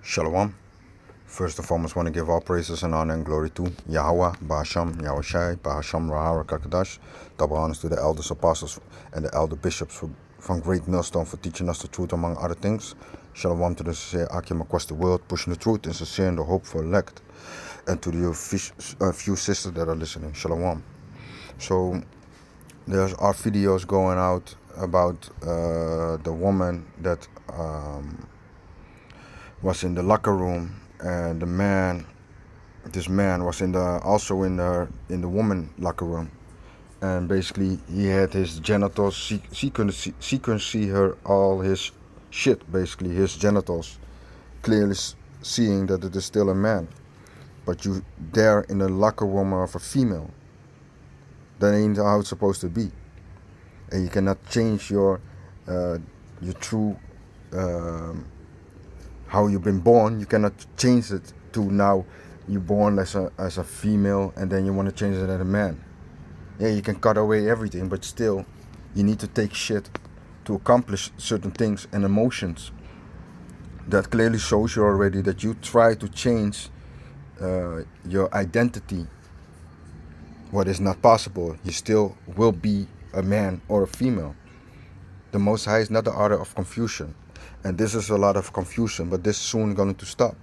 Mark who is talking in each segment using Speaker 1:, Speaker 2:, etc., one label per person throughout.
Speaker 1: Shalom. First and foremost, want to give all praises and honor and glory to Yahweh, Bahasham, Yahushai, Bahasham, Rahara, Kakadash. Double honors to the elders, apostles, and the elder bishops from Great Millstone for teaching us the truth, among other things. Shalom to the sincere Akim across the world, pushing the truth and sincere in the hope for elect. And to the few sisters that are listening. Shalom. So, there's our videos going out about the woman that was in the locker room, and this man was also in the woman locker room, and basically he had his genitals. She couldn't see all his shit, basically his genitals, clearly seeing that it is still a man. But you there in the locker room of a female. That ain't how it's supposed to be, and you cannot change your true. How you've been born. You cannot change it to now you're born as a female and then you want to change it as a man. Yeah, you can cut away everything, but still you need to take shit to accomplish certain things and emotions. That clearly shows you already that you try to change your identity. What is not possible. You still will be a man or a female. The Most High is not the author of confusion. And this is a lot of confusion, but this is soon going to stop,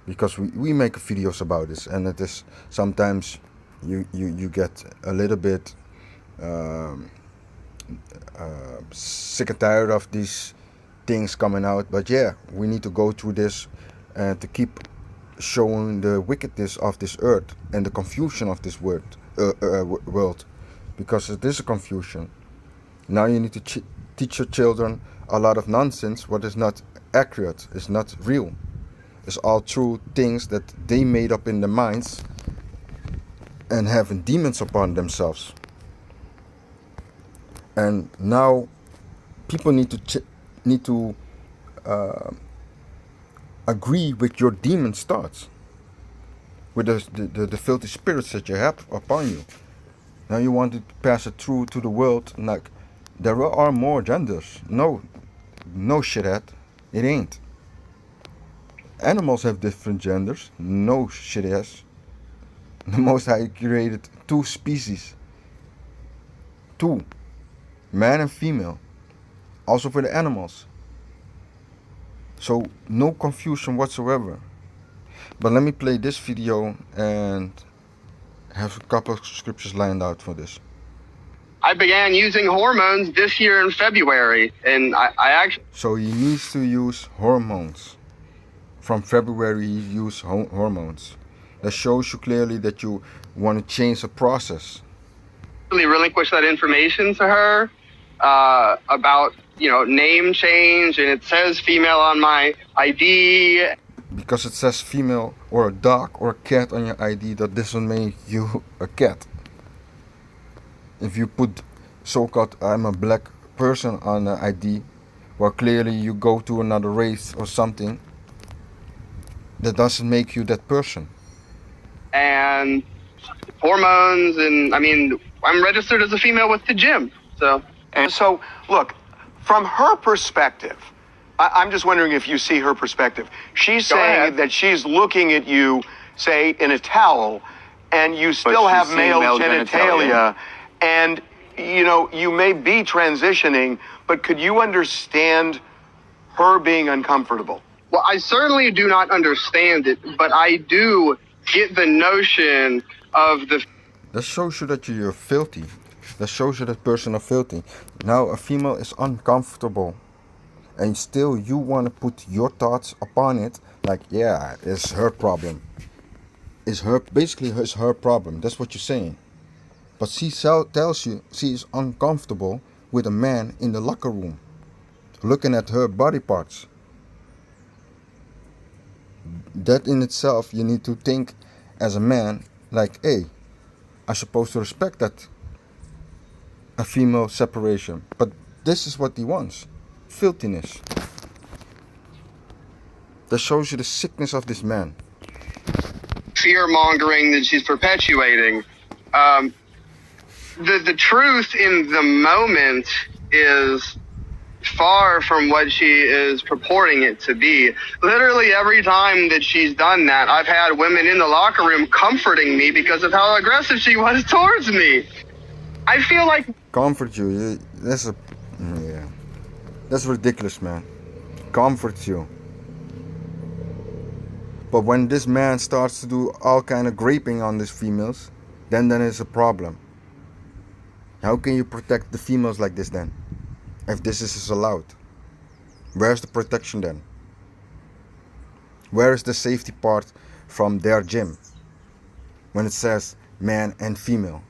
Speaker 1: because we make videos about this, and it is sometimes you get a little bit sick and tired of these things coming out. But yeah, we need to go through this and to keep showing the wickedness of this earth and the confusion of this world, because it is a confusion. Now you need to teach your children a lot of nonsense, what is not accurate, is not real. It's all true things that they made up in their minds and having demons upon themselves. And now people need to agree with your demon thoughts, with the filthy spirits that you have upon you. Now you want to pass it through to the world like there are more genders. No shithead, it ain't. Animals have different genders. No shitheads. The Most High created two species. Two. Man and female. Also for the animals. So no confusion whatsoever. But let me play this video and have a couple of scriptures lined out for this.
Speaker 2: I began using hormones this year in February, and I actually...
Speaker 1: So he needs to use hormones. From February he used hormones. That shows you clearly that you want to change the process.
Speaker 2: relinquished that information to her about, name change, and it says female on my ID.
Speaker 1: Because it says female or a dog or a cat on your ID, that doesn't make you a cat. If you put so-called I'm a black person on the ID, well, clearly you go to another race or something, that doesn't make you that person.
Speaker 2: And hormones, and I'm registered as a female with the gym.
Speaker 3: And so, look, from her perspective, I'm just wondering if you see her perspective. She's saying that she's looking at you, say, in a towel, and you still have male genitalia. And, you may be transitioning, but could you understand her being uncomfortable?
Speaker 2: Well, I certainly do not understand it, but I do get the notion of the...
Speaker 1: That shows you that you're filthy. That shows you that person are filthy. Now a female is uncomfortable, and still you want to put your thoughts upon it, like, yeah, it's her problem. It's her problem. That's what you're saying. But she tells you she is uncomfortable with a man in the locker room, looking at her body parts. That in itself, you need to think as a man, like, hey, I'm supposed to respect that, a female separation. But this is what he wants. Filthiness. That shows you the sickness of this man.
Speaker 2: Fear-mongering that she's perpetuating. The truth in the moment is far from what she is purporting it to be. Literally every time that she's done that, I've had women in the locker room comforting me because of how aggressive she was towards me. I feel like
Speaker 1: Comfort you. Yeah. That's ridiculous, man. Comfort you. But when this man starts to do all kind of graping on these females, then it's a problem. How can you protect the females like this then? If this is allowed? Where's the protection then? Where is the safety part from their gym? When it says man and female.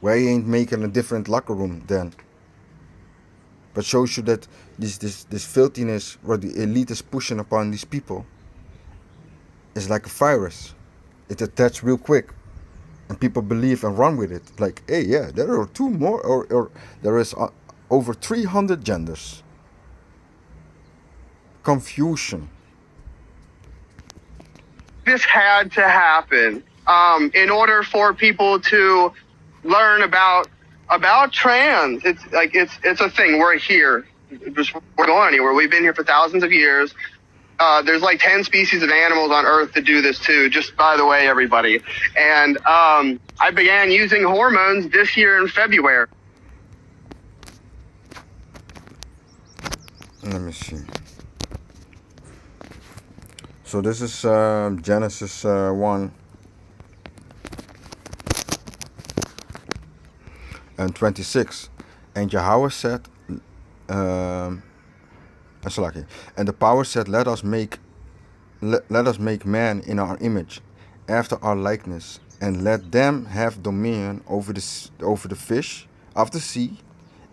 Speaker 1: Why ain't making a different locker room then? But shows you that this filthiness what the elite is pushing upon these people is like a virus. It attached real quick. And people believe and run with it. Like, hey, yeah, there are two more, or there is over 300 genders. Confusion.
Speaker 2: this had to happen in order for people to learn about trans. It's like it's a thing. We're here. We're going anywhere. We've been here for thousands of years. There's like 10 species of animals on Earth that do this too, just by the way, everybody. And I began using hormones this year in February.
Speaker 1: Let me see. So this is Genesis 1 and 26. And Yahweh said, and the power said, let us make man in our image, after our likeness, and let them have dominion over the fish of the sea,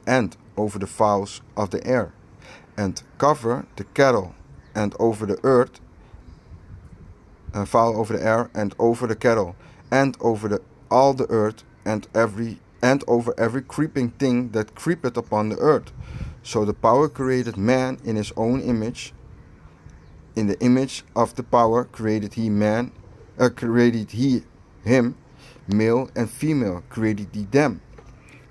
Speaker 1: and over the fowls of the air, and cover the cattle, and over the earth, fowl over the air, and over the cattle, and over all the earth, and over every creeping thing that creepeth upon the earth. So the power created man in his own image. In the image of the power created he him, male and female created he them.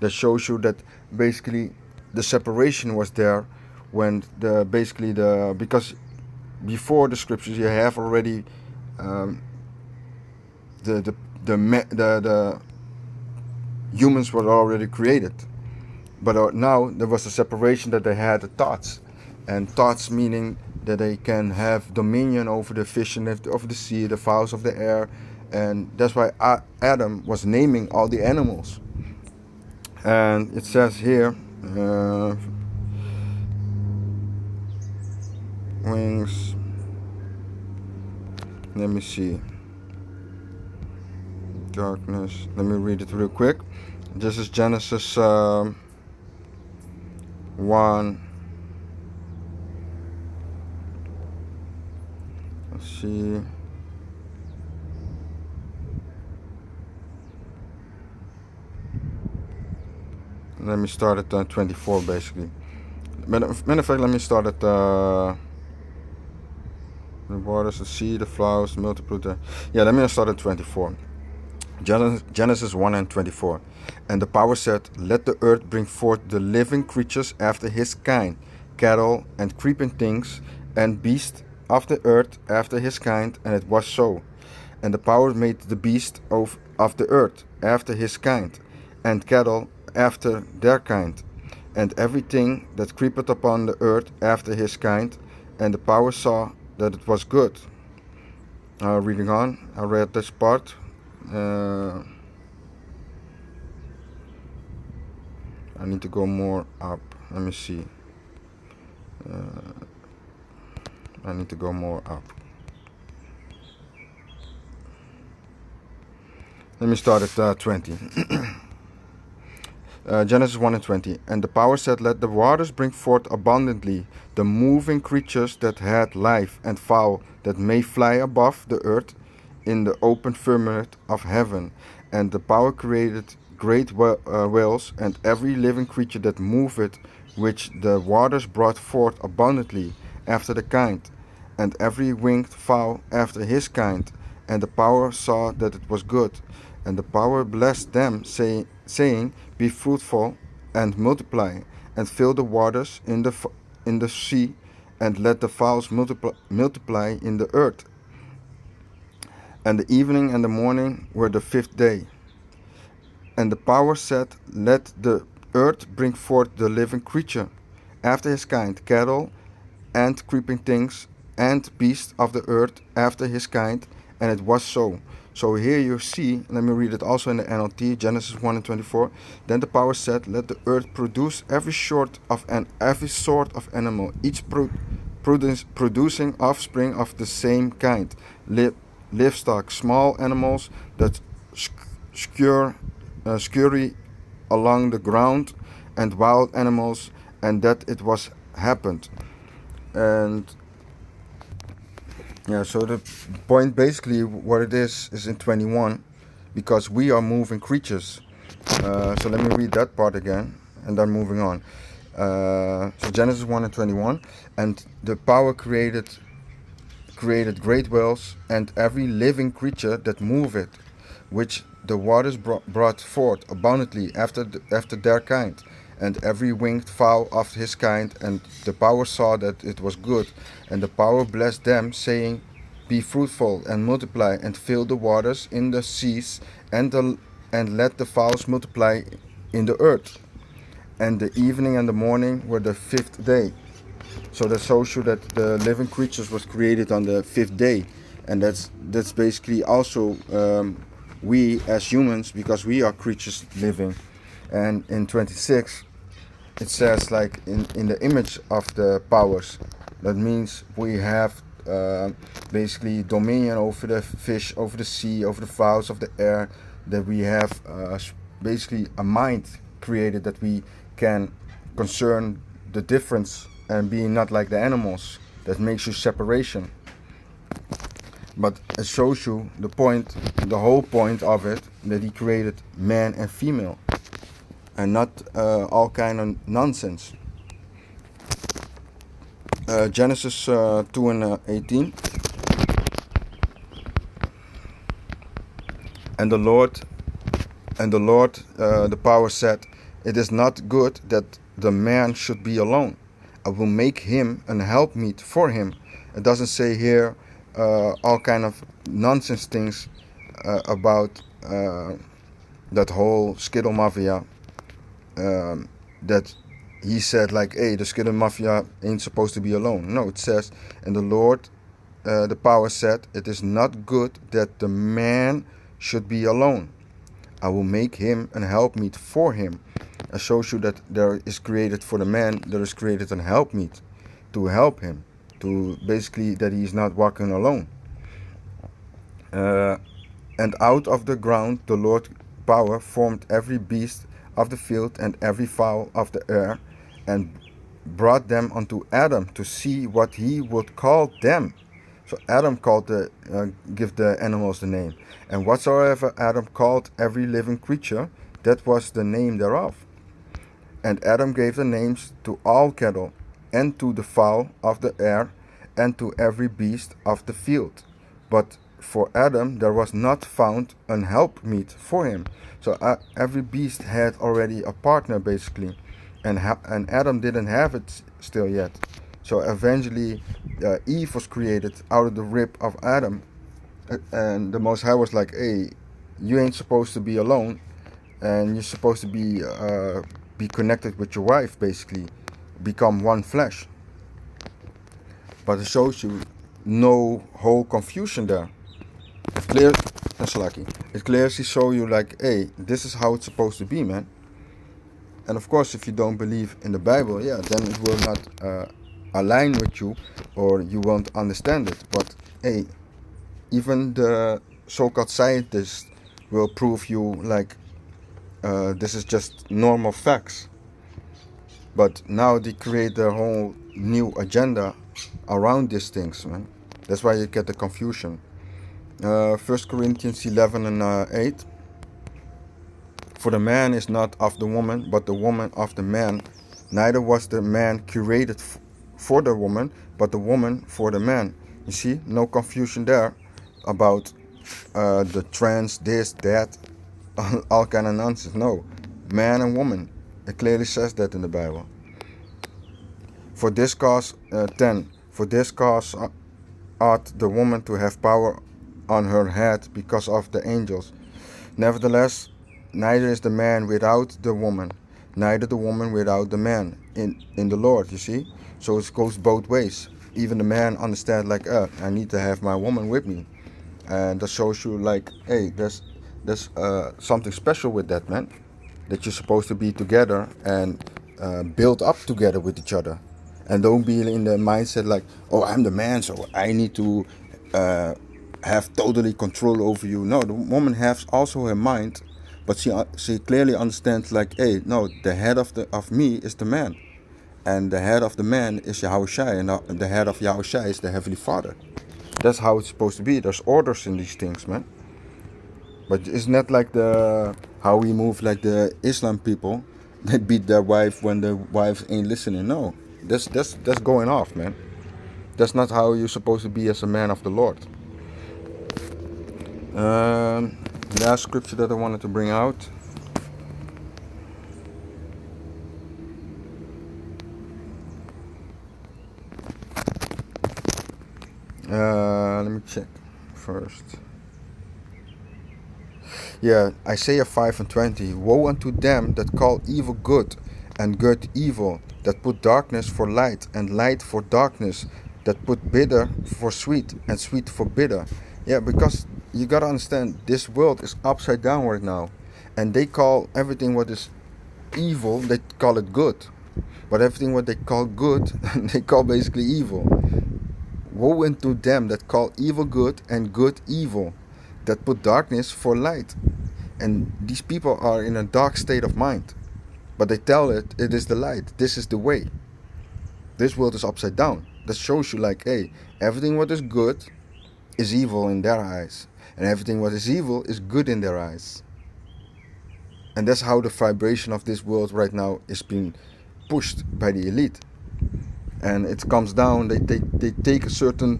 Speaker 1: That shows you that basically the separation was there when because before the scriptures you have already the humans were already created. But now there was a separation that they had the thoughts, and thoughts meaning that they can have dominion over the fish and of the sea, the fowls of the air, and that's why Adam was naming all the animals. And it says here, wings. Let me see. Darkness. Let me read it real quick. This is Genesis 1. Let's see. Let me start at 24 basically. Matter of fact, let me start at the waters, the sea, the flowers, multiply. Let me start at 24. Genesis 1 and 24. And the power said, let the earth bring forth the living creatures after his kind, cattle and creeping things, and beasts of the earth after his kind, and it was so. And the power made the beast of the earth after his kind, and cattle after their kind, and everything that creepeth upon the earth after his kind, and the power saw that it was good. Reading on, I read this part. I need to go more up. Let me see. I need to go more up. Let me start at 20. Genesis 1 and 20. And the power said, let the waters bring forth abundantly the moving creatures that had life, and fowl that may fly above the earth in the open firmament of heaven. And the power created great whales, and every living creature that moveth, which the waters brought forth abundantly after the kind, and every winged fowl after his kind. And the power saw that it was good. And the power blessed them, saying, be fruitful and multiply, and fill the waters in the sea, and let the fowls multiply in the earth. And the evening and the morning were the fifth day. And the power said, let the earth bring forth the living creature, after his kind, cattle and creeping things, and beasts of the earth after his kind. And it was so. So here you see, let me read it also in the NLT, Genesis 1 and 24. Then the power said, let the earth produce every sort of animal, each producing offspring of the same kind, livestock, small animals that scurry along the ground, and wild animals, and that it was happened. And yeah, so the point basically what it is in 21, because we are moving creatures. So let me read that part again, and then moving on. So Genesis 1 and 21, and the power created great whales, and every living creature that moveth, which the waters brought forth abundantly after their kind, and every winged fowl of his kind. And the power saw that it was good, and the power blessed them, saying, be fruitful and multiply, and fill the waters in the seas, and let the fowls multiply in the earth. And the evening and the morning were the fifth day. So that shows you that the living creatures was created on the fifth day, and that's basically also we as humans, because we are creatures living. And in 26 it says, like, in the image of the powers. That means we have basically dominion over the fish, over the sea, over the fowls of the air. That we have basically a mind created, that we can concern the difference and being not like the animals. That makes you separation. But it shows you the point, the whole point of it, that he created man and female, and not all kind of nonsense. Genesis 2 and 18. And the Lord, the power said, it is not good that the man should be alone. I will make him an helpmeet for him. It doesn't say here all kind of nonsense things about that whole Skittle Mafia. That he said, like, hey, the Skittle Mafia ain't supposed to be alone. No, it says, and the Lord, the power said, it is not good that the man should be alone. I will make him an helpmeet for him. It shows you that there is created for the man, there is created an helpmeet to help him, to basically that he is not walking alone. And out of the ground the Lord power formed every beast of the field and every fowl of the air, and brought them unto Adam to see what he would call them. So Adam called give the animals the name. And whatsoever Adam called every living creature, that was the name thereof. And Adam gave the names to all cattle, and to the fowl of the air, and to every beast of the field. But for Adam there was not found an helpmeet for him. So every beast had already a partner, basically. And Adam didn't have it still yet. So eventually Eve was created out of the rib of Adam. And the Most High was like, hey, you ain't supposed to be alone. And you're supposed to be connected with your wife, basically. Become one flesh. But it shows you no whole confusion there. It clearly shows you, like, hey, this is how it's supposed to be, man. And of course, if you don't believe in the Bible, yeah, then it will not align with you, or you won't understand it. But hey, even the so-called scientists will prove you, like, this is just normal facts. But now they create their whole new agenda around these things, man. That's why you get the confusion. 1 Corinthians 11 and 8. For the man is not of the woman, but the woman of the man. Neither was the man created for the woman, but the woman for the man. You see, no confusion there about the trans, this, that, all kind of nonsense. No, man and woman. It clearly says that in the Bible. For this cause, 10. For this cause ought the woman to have power on her head because of the angels. Nevertheless, neither is the man without the woman, neither the woman without the man in the Lord, you see? So it goes both ways. Even the man understands like, I need to have my woman with me. And that shows you like, hey, there's something special with that, man. That you're supposed to be together and build up together with each other. And don't be in the mindset like, oh, I'm the man, so I need to have totally control over you. No, the woman has also her mind, but she clearly understands like, hey, no, the head of me is the man, and the head of the man is Yahushai, and the head of Yahushai is the Heavenly Father. That's how it's supposed to be. There's orders in these things, man. But it's not like how we move like the Islam people. They beat their wife when the wife ain't listening. No, that's going off, man. That's not how you're supposed to be as a man of the Lord. Last scripture that I wanted to bring out. Let me check first. Yeah, Isaiah 5:20. Woe unto them that call evil good and good evil, that put darkness for light and light for darkness, that put bitter for sweet and sweet for bitter. Yeah, because you gotta understand, this world is upside down right now, and they call everything what is evil, they call it good. But everything what they call good, they call basically evil. Woe unto them that call evil good and good evil, that put darkness for light. And these people are in a dark state of mind, but they tell it is the light, this is the way. This world is upside down. That shows you like, hey, everything what is good is evil in their eyes, and everything what is evil is good in their eyes. And that's how the vibration of this world right now is being pushed by the elite. And it comes down, they take a certain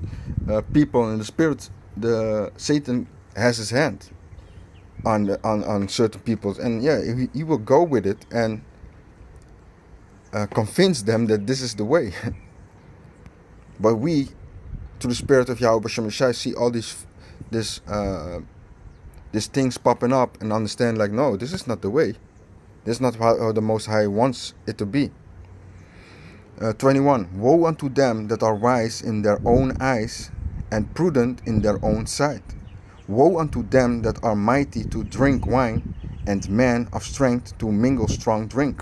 Speaker 1: people in the spirit. The Satan has his hand on certain people, and yeah, he will go with it and convince them that this is the way. But we, through the spirit of Yahweh B'Shem Yeshai, see all these things popping up and understand like, no, this is not the way. This is not how the Most High wants it to be. 21. Woe unto them that are wise in their own eyes and prudent in their own sight. Woe unto them that are mighty to drink wine, and men of strength to mingle strong drink.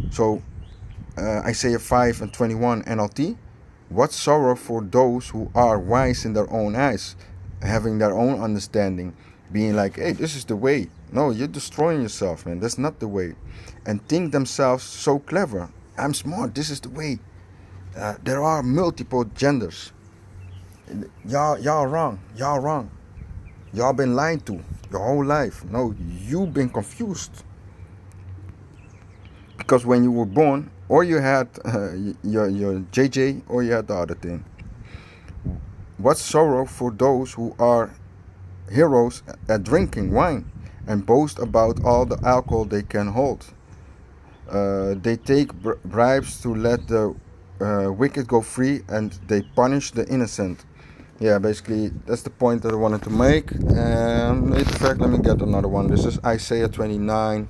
Speaker 1: So Isaiah 5:21 NLT. What sorrow for those who are wise in their own eyes, having their own understanding, being like, hey, this is the way. No, you're destroying yourself, man. That's not the way. And think themselves so clever. I'm smart, this is the way. There are multiple genders. Y'all wrong. Y'all been lied to your whole life. No, you've been confused. Because when you were born, or you had your JJ, or you had the other thing. What sorrow for those who are heroes at drinking wine and boast about all the alcohol they can hold. They take bribes to let the wicked go free, and they punish the innocent. Yeah, basically that's the point that I wanted to make. And in fact, let me get another one. This is Isaiah 29.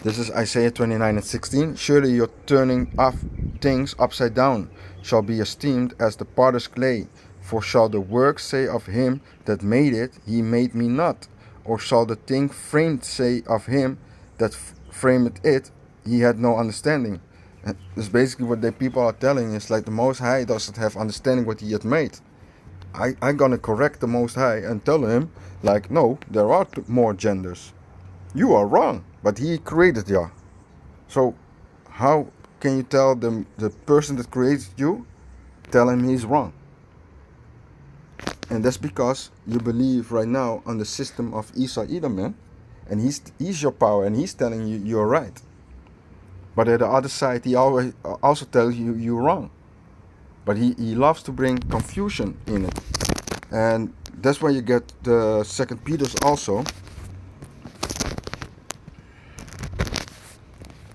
Speaker 1: This is Isaiah 29:16. Surely your turning of things upside down shall be esteemed as the potter's clay. For shall the work say of him that made it, he made me not? Or shall the thing framed say of him that framed it, he had no understanding? And that's basically what the people are telling. It's like the Most High doesn't have understanding what he had made. I'm gonna correct the Most High and tell him, like, no, there are more genders. You are wrong, but he created you. So how can you tell the person that created you, tell him he's wrong? And that's because you believe right now on the system of Esau Edom, man. And he's your power, and he's telling you you're right. But at the other side, he always also tells you you're wrong. But he loves to bring confusion in it. And that's why you get the 2 Peter's also.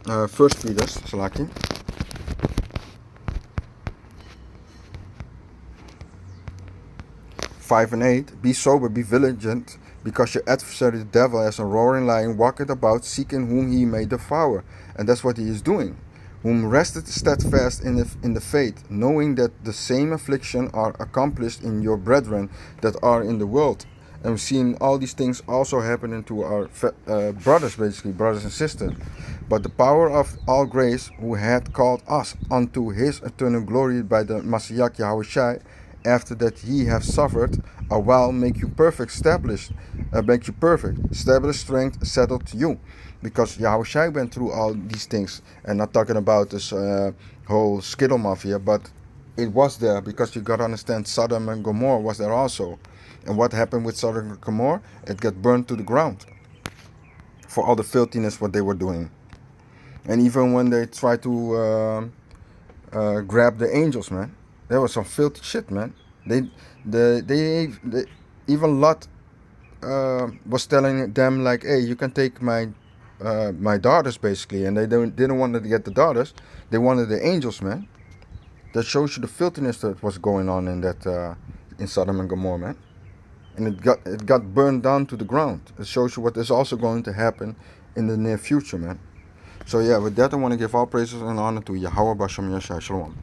Speaker 1: First Peter, Salaki. 5 and 8. Be sober, be vigilant, because your adversary the devil, as a roaring lion, walketh about, seeking whom he may devour. And that's what he is doing. Whom rested steadfast in the faith, knowing that the same affliction are accomplished in your brethren that are in the world. And we're seeing all these things also happening to our brothers, basically, brothers and sisters. But the power of all grace, who had called us unto his eternal glory by the Messiah Yahushua, after that ye have suffered a while, make you perfect, establish strength, settled to you. Because Yahushua went through all these things, and not talking about this whole Skittle Mafia, but it was there, because you got to understand Sodom and Gomorrah was there also. And what happened with Sodom and Gomorrah? It got burned to the ground for all the filthiness what they were doing. And even when they tried to grab the angels, man, there was some filthy shit, man. They even Lot was telling them like, hey, you can take my daughters, basically, and they didn't want to get the daughters. They wanted the angels, man. That shows you the filthiness that was going on in that in Sodom and Gomorrah, man. And it got burned down to the ground. It shows you what is also going to happen in the near future, man. So yeah, with that, I want to give all praises and honor to Yahweh Bashem Yeshua. Shalom.